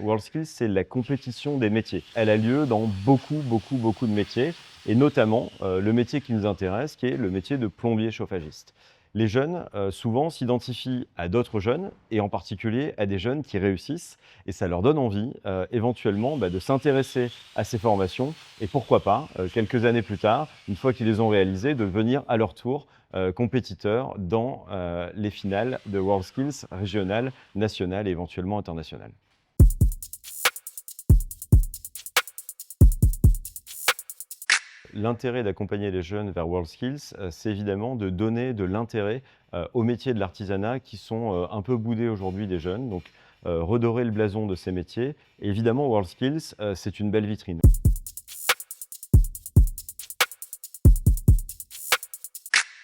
WorldSkills, c'est la compétition des métiers. Elle a lieu dans beaucoup de métiers et notamment le métier qui nous intéresse, qui est le métier de plombier chauffagiste. Les jeunes, souvent, s'identifient à d'autres jeunes et en particulier à des jeunes qui réussissent et ça leur donne envie, éventuellement, de s'intéresser à ces formations et pourquoi pas, quelques années plus tard, une fois qu'ils les ont réalisées, de devenir à leur tour compétiteurs dans les finales de WorldSkills régionales, nationales et éventuellement internationales. L'intérêt d'accompagner les jeunes vers WorldSkills, c'est évidemment de donner de l'intérêt, aux métiers de l'artisanat qui sont, un peu boudés aujourd'hui des jeunes. Donc, redorer le blason de ces métiers et évidemment WorldSkills, c'est une belle vitrine.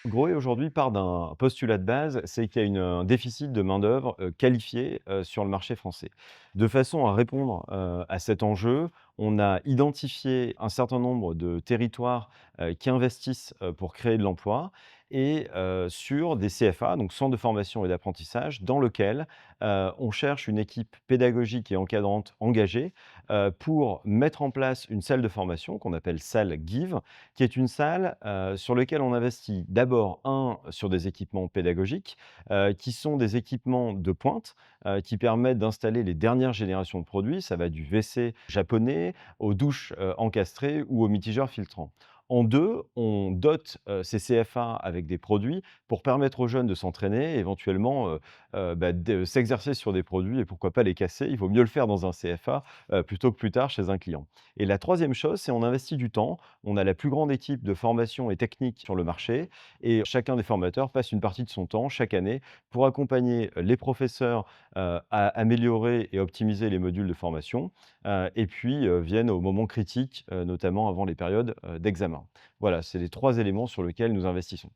Grohe aujourd'hui part d'un postulat de base, c'est qu'il y a un déficit de main-d'œuvre qualifiée sur le marché français. De façon à répondre à cet enjeu, on a identifié un certain nombre de territoires qui investissent pour créer de l'emploi et sur des CFA, donc centres de formation et d'apprentissage, dans lequel on cherche une équipe pédagogique et encadrante engagée pour mettre en place une salle de formation qu'on appelle salle Give, qui est une salle sur laquelle on investit d'abord, sur des équipements pédagogiques, qui sont des équipements de pointe, qui permettent d'installer les dernières générations de produits. Ça va du WC japonais aux douches, encastrées ou aux mitigeurs filtrants. En 2, on dote, ces CFA avec des produits pour permettre aux jeunes de s'entraîner, éventuellement, de s'exercer sur des produits et pourquoi pas les casser. Il vaut mieux le faire dans un CFA, plutôt que plus tard chez un client. Et la troisième chose, c'est on investit du temps. On a la plus grande équipe de formation et technique sur le marché et chacun des formateurs passe une partie de son temps chaque année pour accompagner les professeurs à améliorer et optimiser les modules de formation et puis viennent au moment critique, notamment avant les périodes d'examen. Voilà, c'est les trois éléments sur lesquels nous investissons.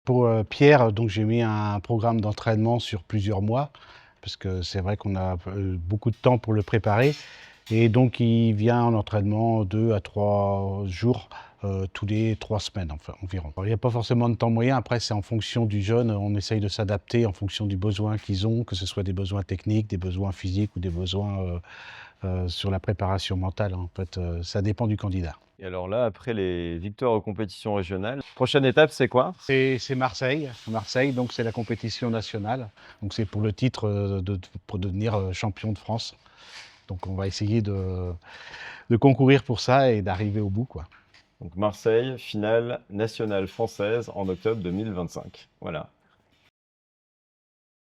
Pour, Pierre, donc j'ai mis un programme d'entraînement sur plusieurs mois, parce que c'est vrai qu'on a, beaucoup de temps pour le préparer et donc il vient en entraînement 2 à 3 jours, tous les 3 semaines enfin environ. Alors il n'y a pas forcément de temps moyen, après c'est en fonction du jeune, on essaye de s'adapter en fonction du besoin qu'ils ont, que ce soit des besoins techniques, des besoins physiques ou des besoins, sur la préparation mentale, en fait, ça dépend du candidat. Et alors là, après les victoires aux compétitions régionales, prochaine étape, c'est quoi? C'est Marseille. Marseille, donc c'est la compétition nationale. Donc c'est pour le titre pour devenir champion de France. Donc on va essayer de concourir pour ça et d'arriver au bout, quoi. Donc Marseille, finale nationale française en octobre 2025. Voilà.